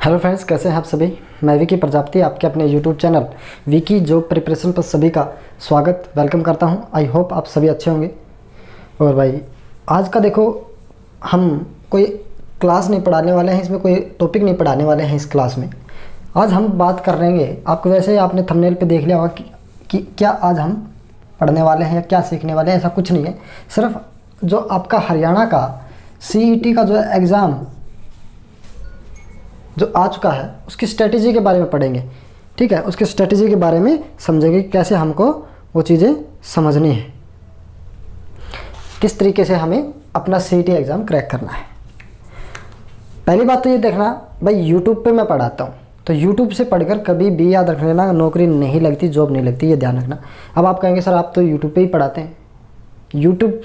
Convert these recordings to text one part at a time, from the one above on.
Hello friends, कैसे हैं आप सभी। मैं विकी प्रजापति आपके अपने YouTube channel Vicky job preparation पर सभी का स्वागत वेलकम करता हूं। आई होप आप सभी अच्छे होंगे। और भाई आज का देखो, हम कोई क्लास नहीं पढ़ाने वाले हैं, इसमें कोई टॉपिक नहीं पढ़ाने वाले हैं इस क्लास में। आज हम बात कर रहे हैं, आपको वैसे आपने थंबनेल पे देख लिया होगा कि क्या आज हम पढ़ने वाले हैं या क्या सीखने वाले हैं। ऐसा कुछ नहीं है, सिर्फ जो आपका हरियाणा का CET का जो एग्ज़ाम जो आ चुका है उसकी स्ट्रेटेजी के बारे में पढ़ेंगे। ठीक है, उसकी स्ट्रेटेजी के बारे में समझेंगे कैसे हमको वो चीज़ें समझनी है, किस तरीके से हमें अपना CET एग्ज़ाम क्रैक करना है। पहली बात तो ये देखना भाई, यूट्यूब पे मैं पढ़ाता हूँ तो यूट्यूब से पढ़कर कभी भी याद रख लेना, नौकरी नहीं लगती, जॉब नहीं लगती, ये ध्यान रखना। अब आप कहेंगे सर आप तो यूट्यूब पे ही पढ़ाते हैं। यूट्यूब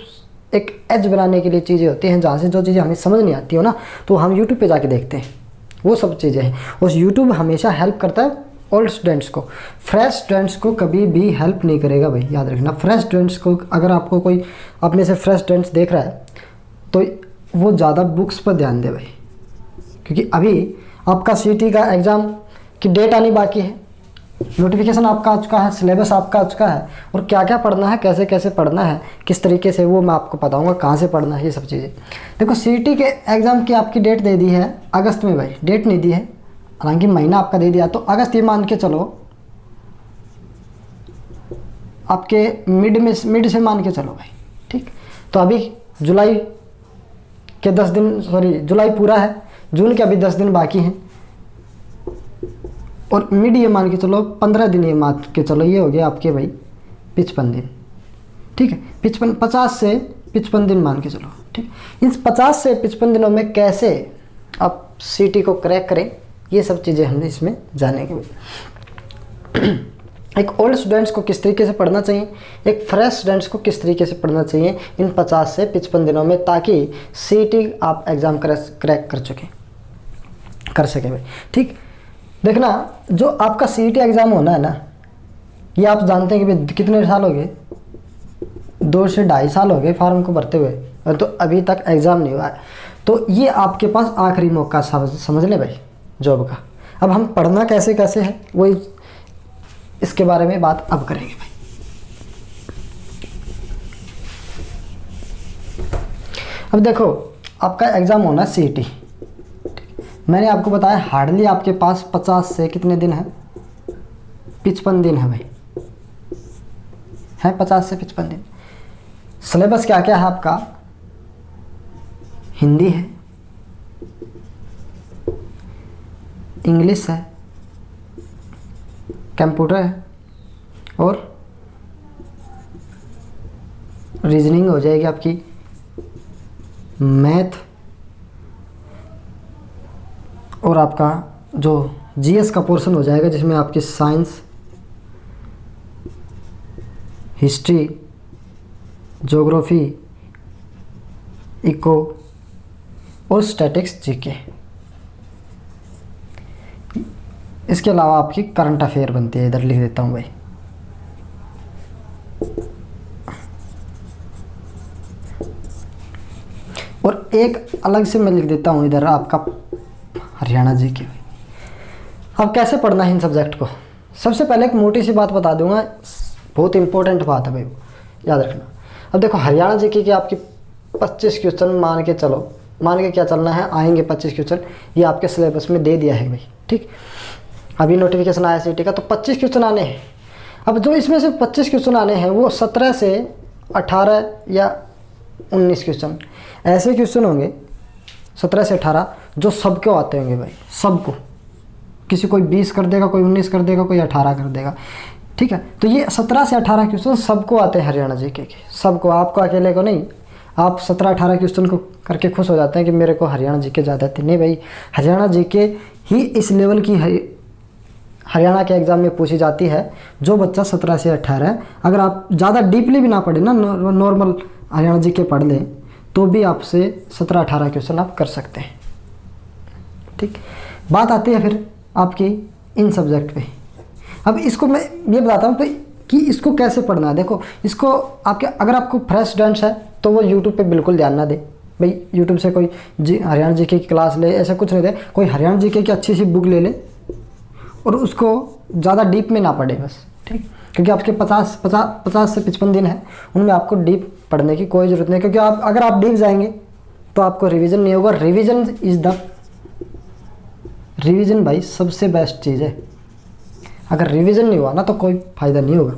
एक एज बनाने के लिए चीज़ें होती हैं, जहाँ से जो चीज़ें हमें समझ नहीं आती हो ना, तो हम यूट्यूब पे जाके देखते हैं, वो सब चीज़ें हैं। उस यूट्यूब हमेशा हेल्प करता है ओल्ड स्टूडेंट्स को, फ्रेश स्टूडेंट्स को कभी भी हेल्प नहीं करेगा भाई, याद रखना। फ्रेश स्टूडेंट्स को, अगर आपको कोई अपने से फ्रेश स्टूडेंट्स देख रहा है तो वो ज़्यादा बुक्स पर ध्यान दे भाई, क्योंकि अभी आपका CET का एग्ज़ाम की डेट आनी बाकी है, नोटिफिकेशन आपका आ चुका है, सिलेबस आपका आ चुका है, और क्या क्या पढ़ना है, कैसे कैसे पढ़ना है, किस तरीके से, वो मैं आपको बताऊंगा कहाँ से पढ़ना है, ये सब चीज़ें। देखो CET के एग्ज़ाम की आपकी डेट दे दी है अगस्त में भाई, डेट नहीं दी है, हालांकि महीना आपका दे दिया, तो अगस्त ये मान के चलो, आपके मिड से मान के चलो भाई। ठीक, तो अभी जुलाई के 10 दिन, सॉरी जुलाई पूरा है, जून के अभी 10 दिन बाकी हैं, और मिड ये मान के चलो 15 दिन, ये मान के चलो, ये हो गया आपके भाई 55 दिन। ठीक है, 50 से 55 दिन मान के चलो। ठीक, इस 50 से 55 दिनों में कैसे आप CET को क्रैक करें, ये सब चीज़ें हमने इसमें जानेंगे। एक ओल्ड स्टूडेंट्स को किस तरीके से पढ़ना चाहिए, एक फ्रेश स्टूडेंट्स को किस तरीके से पढ़ना चाहिए इन 50 से 55 दिनों में, ताकि CET आप एग्ज़ाम क्रैक कर सके भाई। ठीक, देखना जो आपका CET एग्ज़ाम होना है ना, ये आप जानते हैं कि भाई कितने साल हो गए, 2 से 2.5 साल हो गए फॉर्म को भरते हुए, और तो अभी तक एग्ज़ाम नहीं हुआ है। तो ये आपके पास आखिरी मौका समझ ले भाई जॉब का। अब हम पढ़ना कैसे कैसे है, वही इसके बारे में बात अब करेंगे भाई। अब देखो आपका एग्ज़ाम होना CET, मैंने आपको बताया हार्डली आपके पास 50 से कितने दिन है, 55 दिन है भाई, है 50 से 55 दिन। सिलेबस क्या क्या है आपका, हिंदी है, इंग्लिश है, कंप्यूटर है, और रीजनिंग हो जाएगी आपकी, मैथ, और आपका जो GS का पोर्शन हो जाएगा, जिसमें आपकी साइंस, हिस्ट्री, ज्योग्राफी, इको और स्टैटिक्स GK। इसके अलावा आपकी करंट अफेयर बनती है, इधर लिख देता हूँ भाई। और एक अलग से मैं लिख देता हूँ इधर आपका हरियाणा GK। अब कैसे पढ़ना है इन सब्जेक्ट को, सबसे पहले एक मोटी सी बात बता दूंगा, बहुत इंपॉर्टेंट बात है भाई, याद रखना। अब देखो हरियाणा GK के आपके 25 क्वेश्चन मान के चलो, मान के क्या चलना है, आएंगे 25 क्वेश्चन, ये आपके सिलेबस में दे दिया है भाई। ठीक, अभी नोटिफिकेशन आया CET का, तो 25 क्वेश्चन आने हैं। अब जो इसमें से 25 क्वेश्चन आने हैं वो 17 से 18 या 19 क्वेश्चन ऐसे क्वेश्चन होंगे, 17 से 18, जो सबको आते होंगे भाई, सबको। किसी कोई 20 कर देगा, कोई 19 कर देगा, कोई 18 कर देगा। ठीक है, तो ये 17 से 18 क्वेश्चन सबको आते हैं हरियाणा GK के, सबको, आपको अकेले को नहीं। आप 17-18 क्वेश्चन को करके खुश हो जाते हैं कि मेरे को हरियाणा GK ज़्यादा आती, नहीं भाई, हरियाणा GK ही इस लेवल की हरियाणा के एग्ज़ाम में पूछी जाती है, जो बच्चा 17 से 18 है। अगर आप ज़्यादा डीपली भी ना पढ़े ना, नॉर्मल हरियाणा GK पढ़ लें, तो भी आपसे 17-18 क्वेश्चन आप कर सकते हैं। ठीक, बात आती है फिर आपकी इन सब्जेक्ट पे। अब इसको मैं ये बताता हूँ कि इसको कैसे पढ़ना है। देखो इसको आपके, अगर आपको फ्रेश स्टूडेंट्स है तो वो यूट्यूब पे बिल्कुल ध्यान ना दे, भाई यूट्यूब से कोई हरियाणा जीके की क्लास ले, ऐसा कुछ नहीं दे, कोई हरियाणा जीके की अच्छी सी बुक ले ले और उसको ज़्यादा डीप में ना पढ़े बस, ठीक। क्योंकि आपके 50 से 55 दिन है, उनमें आपको डीप पढ़ने की कोई ज़रूरत नहीं, क्योंकि आप अगर आप डीप जाएंगे तो आपको रिवीजन नहीं होगा। रिवीजन भाई सबसे बेस्ट चीज़ है। अगर रिवीजन नहीं हुआ ना तो कोई फ़ायदा नहीं होगा।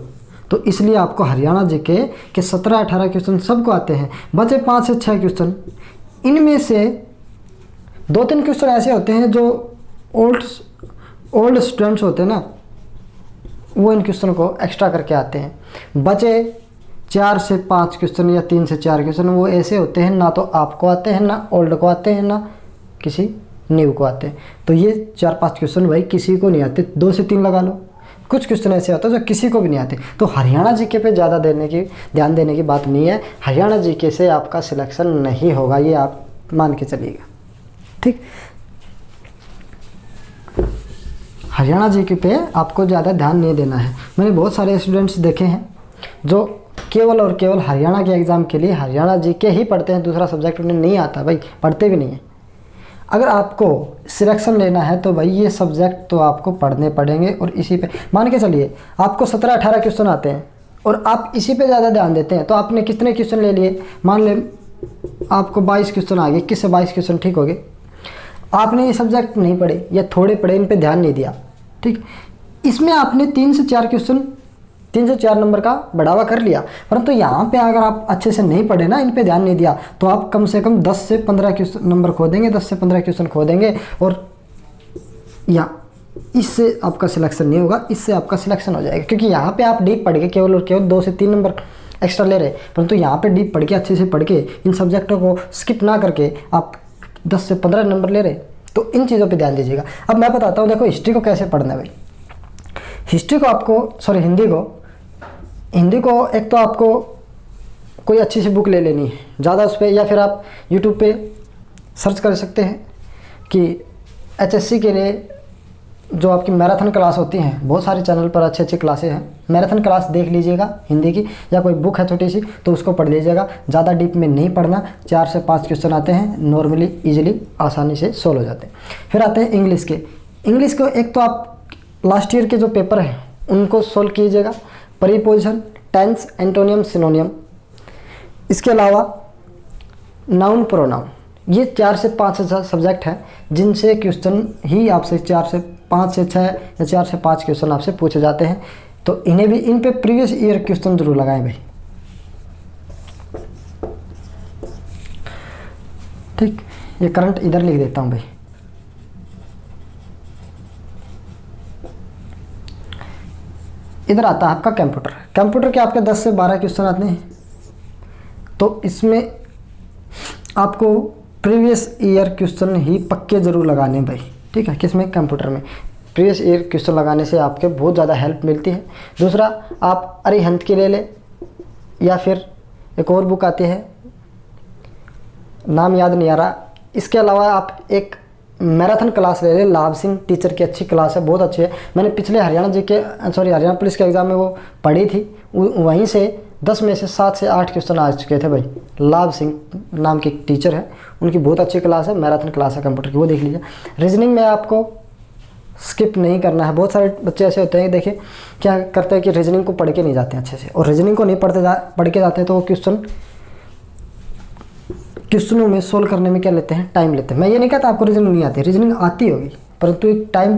तो इसलिए आपको हरियाणा जीके के 17-18 क्वेश्चन सबको आते हैं, बचे 5 से 6 क्वेश्चन। इनमें से 2-3 क्वेश्चन ऐसे होते हैं जो ओल्ड स्टूडेंट्स होते हैं ना, वो इन क्वेश्चन को एक्स्ट्रा करके आते हैं। बचे 4 से 5 क्वेश्चन या 3 से 4 क्वेश्चन वो ऐसे होते हैं ना तो आपको आते हैं, ना ओल्ड को आते हैं, ना किसी न्यू को आते हैं। तो ये 4-5 क्वेश्चन भाई किसी को नहीं आते, 2 से 3 लगा लो। कुछ क्वेश्चन ऐसे होते हैं जो किसी को भी नहीं आते। तो हरियाणा जीके पे ज़्यादा ध्यान देने की बात नहीं है। हरियाणा जीके से आपका सिलेक्शन नहीं होगा, ये आप मान के चलिएगा, ठीक। हरियाणा जीके पे आपको ज़्यादा ध्यान नहीं देना है। मैंने बहुत सारे स्टूडेंट्स देखे हैं जो केवल और केवल हरियाणा के एग्ज़ाम के लिए हरियाणा जीके ही पढ़ते हैं, दूसरा सब्जेक्ट उन्हें नहीं आता, भाई पढ़ते भी नहीं है। अगर आपको सिलेक्शन लेना है तो भाई ये सब्जेक्ट तो आपको पढ़ने पड़ेंगे। और इसी पे मान के चलिए आपको 17-18 क्वेश्चन आते हैं और आप इसी पे ज़्यादा ध्यान देते हैं, तो आपने कितने क्वेश्चन ले लिए, मान ले आपको 22 क्वेश्चन आ गए, 21 से 22 क्वेश्चन ठीक हो गए। आपने ये सब्जेक्ट नहीं पढ़े या थोड़े पढ़े, इन पे ध्यान नहीं दिया, ठीक। इसमें आपने 3 से 4 नंबर का बढ़ावा कर लिया, परंतु यहाँ पे अगर आप अच्छे से नहीं पढ़े ना, इन पे ध्यान नहीं दिया, तो आप कम से कम 10 से 15 क्वेश्चन नंबर खो देंगे, 10 से 15 क्वेश्चन खो देंगे। और या इससे आपका सिलेक्शन नहीं होगा, इससे आपका सिलेक्शन हो जाएगा। क्योंकि यहाँ पे आप डीप पढ़ के केवल और केवल 2 से 3 नंबर एक्स्ट्रा ले रहे, परंतु यहाँ पे डीप पढ़ के अच्छे से पढ़ के इन सब्जेक्टों को स्किप ना करके आप 10 से 15 नंबर ले रहे। तो इन चीज़ों पे ध्यान दीजिएगा। अब मैं बताता हूँ, देखो हिस्ट्री को कैसे पढ़ना है भाई। हिंदी को एक तो आपको कोई अच्छी सी बुक ले लेनी है ज़्यादा उस पर, या फिर आप यूट्यूब पे सर्च कर सकते हैं कि एचएससी के लिए जो आपकी मैराथन क्लास होती हैं, बहुत सारे चैनल पर अच्छी अच्छी क्लासें हैं। मैराथन क्लास देख लीजिएगा हिंदी की, या कोई बुक है छोटी सी तो उसको पढ़ लीजिएगा। ज़्यादा डीप में नहीं पढ़ना, 4 से 5 क्वेश्चन आते हैं, नॉर्मली ईजिली आसानी से सोल्व हो जाते हैं। फिर आते हैं इंग्लिश के। इंग्लिश को एक तो आप लास्ट ईयर के जो पेपर हैं उनको सोल्व कीजिएगा, प्रीपोजिशन, टेंस, एंटोनियम, सिनोनियम। इसके अलावा नाउन, प्रोनाउन, ये 4 से 5 सब्जेक्ट हैं जिनसे क्वेश्चन ही आपसे 4 से 5 से 6 या 4 से 5 क्वेश्चन आपसे पूछे जाते हैं। तो इन्हें भी, इन पे प्रीवियस ईयर क्वेश्चन जरूर लगाएं भाई, ठीक। ये करंट इधर लिख देता हूँ भाई। इधर आता है आपका कंप्यूटर के आपके 10 से 12 क्वेश्चन आते हैं। तो इसमें आपको प्रीवियस ईयर क्वेश्चन ही पक्के ज़रूर लगाने भाई, ठीक है। किसमें? कंप्यूटर में प्रीवियस ईयर क्वेश्चन लगाने से आपके बहुत ज़्यादा हेल्प मिलती है। दूसरा, आप अरिहंत की ले लें, या फिर एक और बुक आती है, नाम याद नहीं आ रहा। इसके अलावा आप एक मैराथन क्लास ले लें, लाभ सिंह टीचर की अच्छी क्लास है, बहुत अच्छी है। मैंने पिछले हरियाणा पुलिस के एग्ज़ाम में वो पढ़ी थी, वहीं से 10 में से 7 से 8 क्वेश्चन आ चुके थे भाई। लाभ सिंह नाम की टीचर है, उनकी बहुत अच्छी क्लास है, मैराथन क्लास है कंप्यूटर की, वो देख लीजिए। रीजनिंग में आपको स्किप नहीं करना है। बहुत सारे बच्चे ऐसे होते हैं, देखिए क्या करते हैं कि रीजनिंग को पढ़ के नहीं जाते अच्छे से, और रीजनिंग को नहीं पढ़ के जाते हैं तो वो क्वेश्चनों में सोल्व करने में क्या लेते हैं, टाइम लेते हैं। मैं ये नहीं कहता आपको रीजनिंग नहीं आती, रीजनिंग आती होगी, परंतु एक टाइम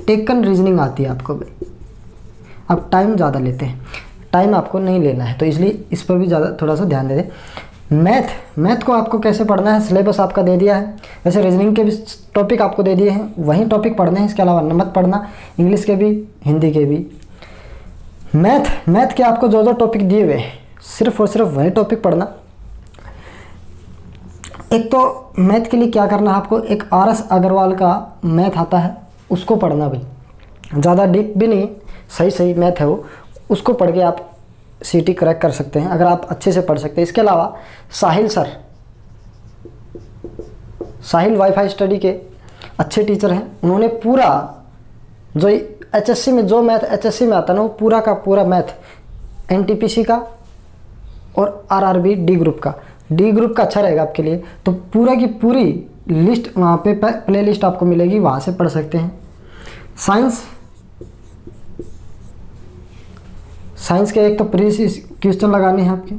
टेकन रीजनिंग आती है आपको भाई। आप टाइम ज़्यादा लेते हैं, टाइम आपको नहीं लेना है, तो इसलिए इस पर भी ज़्यादा थोड़ा सा ध्यान दे दें। मैथ को आपको कैसे पढ़ना है, सिलेबस आपका दे दिया है। वैसे रीजनिंग के भी टॉपिक आपको दे दिए हैं, वही टॉपिक पढ़ने हैं, इसके अलावा मत पढ़ना। इंग्लिश के भी, हिंदी के भी। मैथ के आपको जो टॉपिक दिए हुए हैं, सिर्फ और सिर्फ वही टॉपिक पढ़ना। एक तो मैथ के लिए क्या करना है आपको, एक RS अग्रवाल का मैथ आता है, उसको पढ़ना भाई। ज़्यादा डीप भी नहीं, सही मैथ है वो, उसको पढ़ के आप CT क्रैक कर सकते हैं अगर आप अच्छे से पढ़ सकते हैं। इसके अलावा साहिल वाईफाई स्टडी के अच्छे टीचर हैं, उन्होंने पूरा जो HSC में जो मैथ HSC में आता है ना, वो पूरा का पूरा मैथ NTPC का और RRB D ग्रुप का डी ग्रुप का अच्छा रहेगा आपके लिए। तो पूरा की पूरी लिस्ट वहाँ पे प्ले लिस्ट आपको मिलेगी, वहाँ से पढ़ सकते हैं। साइंस के एक तो प्रीवियस क्वेश्चन लगाने हैं आपके,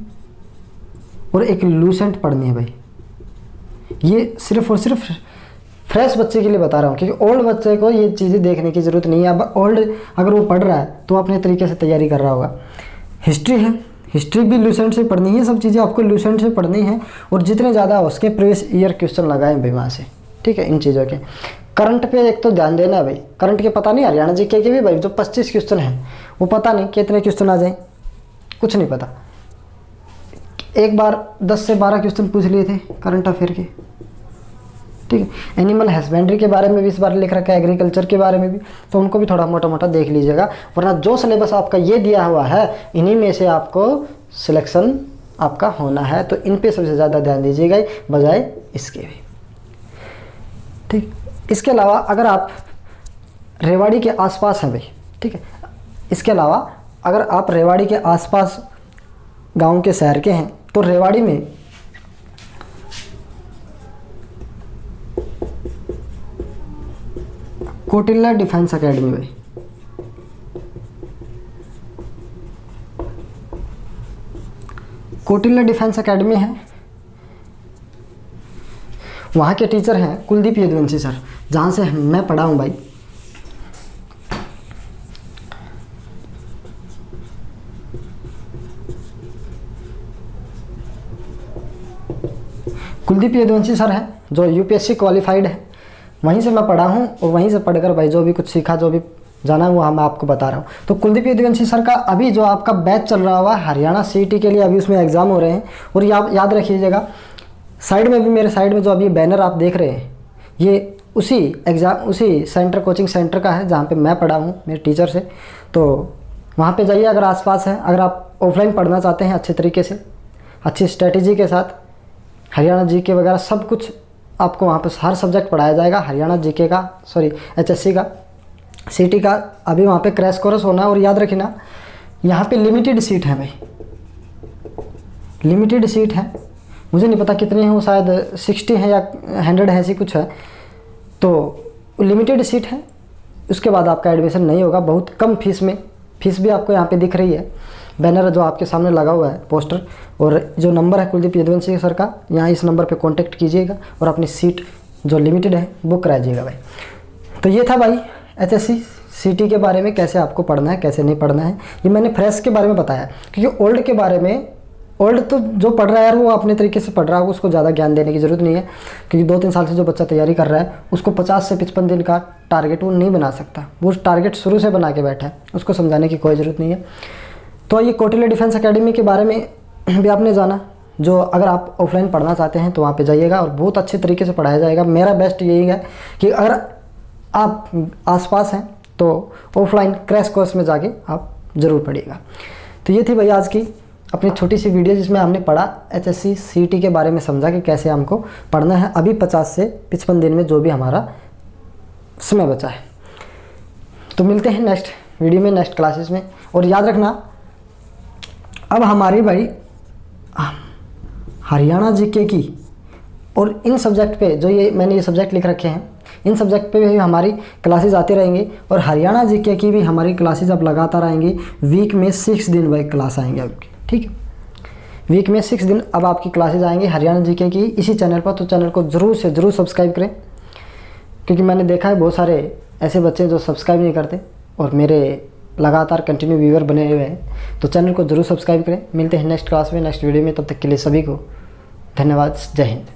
और एक लूसेंट पढ़नी है भाई। ये सिर्फ और सिर्फ फ्रेश बच्चे के लिए बता रहा हूँ, क्योंकि ओल्ड बच्चे को ये चीज़ें देखने की ज़रूरत नहीं है। अब ओल्ड अगर वो पढ़ रहा है तो अपने तरीके से तैयारी कर रहा होगा। हिस्ट्री है, हिस्ट्री भी लूसेंट से पढ़नी है, सब चीज़ें आपको लूसेंट से पढ़नी है, और जितने ज़्यादा उसके प्रीवियस ईयर क्वेश्चन लगाए भाई वहाँ से, ठीक है। इन चीज़ों के करंट पे एक तो ध्यान देना है भाई। करंट के पता नहीं, हरियाणा जीके के भी भाई जो 25 क्वेश्चन हैं वो पता नहीं कितने क्वेश्चन आ जाए, कुछ नहीं पता। एक बार 10 से 12 क्वेश्चन पूछ लिए थे करंट अफेयर के, ठीक है। एनिमल हस्बेंड्री के बारे में भी इस बार लिख रखा है, एग्रीकल्चर के बारे में भी, तो उनको भी थोड़ा मोटा मोटा देख लीजिएगा। वरना जो सिलेबस आपका ये दिया हुआ है इन्हीं में से आपको सिलेक्शन आपका होना है, तो इन पे सबसे ज़्यादा ध्यान दीजिएगा बजाय इसके भी, ठीक। इसके अलावा अगर आप रेवाड़ी के आसपास हैं भाई, ठीक है, इसके अलावा अगर आप रेवाड़ी के आसपास गांव के शहर के हैं तो रेवाड़ी में कोटिल्ला डिफेंस एकेडमी भाई, कोटिल्ला डिफेंस एकेडमी है। वहाँ के टीचर हैं कुलदीप यदुवंशी सर, जहाँ से मैं पढ़ा हूँ भाई। कुलदीप यदुवंशी सर हैं जो यूपीएससी क्वालिफाइड है, वहीं से मैं पढ़ा हूँ, और वहीं से पढ़कर भाई जो भी कुछ सीखा, जो भी जाना है वो मैं आपको बता रहा हूँ। तो कुलदीप यदुवंशी सर का अभी जो आपका बैच चल रहा हुआ हरियाणा सीईटी के लिए, अभी उसमें एग्ज़ाम हो रहे हैं। और याद रखिएगा, साइड में भी, मेरे साइड में जो अभी बैनर आप देख रहे हैं, ये उसी सेंटर, कोचिंग सेंटर का है जहाँ पे मैं पढ़ा हूँ मेरे टीचर से। तो वहाँ पे जाइए अगर आसपास है। अगर आप ऑफलाइन पढ़ना चाहते हैं अच्छे तरीके से, अच्छी स्ट्रेटेजी के साथ, हरियाणा जीके वगैरह सब कुछ आपको वहाँ पर हर सब्जेक्ट पढ़ाया जाएगा। हरियाणा जीके का, सॉरी एचएससी का, सीटी का अभी वहाँ पे क्रैश कोर्स होना है। और याद रखना यहाँ पे लिमिटेड सीट है भाई, लिमिटेड सीट है। मुझे नहीं पता कितनी है वो, शायद 60 है या 100 है, ऐसी कुछ है। तो लिमिटेड सीट है, उसके बाद आपका एडमिशन नहीं होगा, बहुत कम फीस में। फीस भी आपको यहाँ पे दिख रही है, बैनर जो आपके सामने लगा हुआ है, पोस्टर। और जो नंबर है कुलदीप यदुवंशी सर का, यहाँ इस नंबर पे कांटेक्ट कीजिएगा और अपनी सीट जो लिमिटेड है बुक कराइएगा भाई। तो ये था भाई एचएससी सीटी के बारे में, कैसे आपको पढ़ना है कैसे नहीं पढ़ना है। ये मैंने फ्रेश के बारे में बताया, क्योंकि ओल्ड के बारे में, ओल्ड तो जो पढ़ रहा है यार वो अपने तरीके से पढ़ रहा है, उसको ज़्यादा ज्ञान देने की ज़रूरत नहीं है। क्योंकि 2-3 साल से जो बच्चा तैयारी कर रहा है उसको 50 से 55 दिन का टारगेट वो नहीं बना सकता, वो टारगेट शुरू से बना के बैठा है, उसको समझाने की कोई ज़रूरत नहीं है। तो ये कोटिल्ला डिफेंस एकेडमी के बारे में भी आपने जाना। जो अगर आप ऑफलाइन पढ़ना चाहते हैं तो वहाँ पे जाइएगा, और बहुत अच्छे तरीके से पढ़ाया जाएगा। मेरा बेस्ट यही है कि अगर आप आसपास हैं तो ऑफलाइन क्रैश कोर्स में जाके आप ज़रूर पढ़िएगा। तो ये थी भाई आज की अपनी छोटी सी वीडियो, जिसमें हमने पढ़ा एचएससी सीटी के बारे में, समझा कि कैसे हमको पढ़ना है अभी 50 से 55 दिन में जो भी हमारा समय बचा है। तो मिलते हैं नेक्स्ट वीडियो में, नेक्स्ट क्लासेस में। और याद रखना अब हमारी भाई हरियाणा जीके की और इन सब्जेक्ट पे जो मैंने ये सब्जेक्ट लिख रखे हैं, इन सब्जेक्ट पे भी हमारी क्लासेस आती रहेंगी। और हरियाणा जीके की भी हमारी क्लासेस अब लगातार आएंगी। वीक में 6 दिन भाई क्लास आएंगे आपकी, ठीक है। वीक में 6 दिन अब आपकी क्लासेस आएंगी हरियाणा जीके की इसी चैनल पर। तो चैनल को ज़रूर से ज़रूर सब्सक्राइब करें, क्योंकि मैंने देखा है बहुत सारे ऐसे बच्चे जो सब्सक्राइब नहीं करते और मेरे लगातार कंटिन्यू व्यूअर बने हुए हैं। तो चैनल को ज़रूर सब्सक्राइब करें। मिलते हैं नेक्स्ट क्लास में, नेक्स्ट वीडियो में। तब तक के लिए सभी को धन्यवाद। जय हिंद।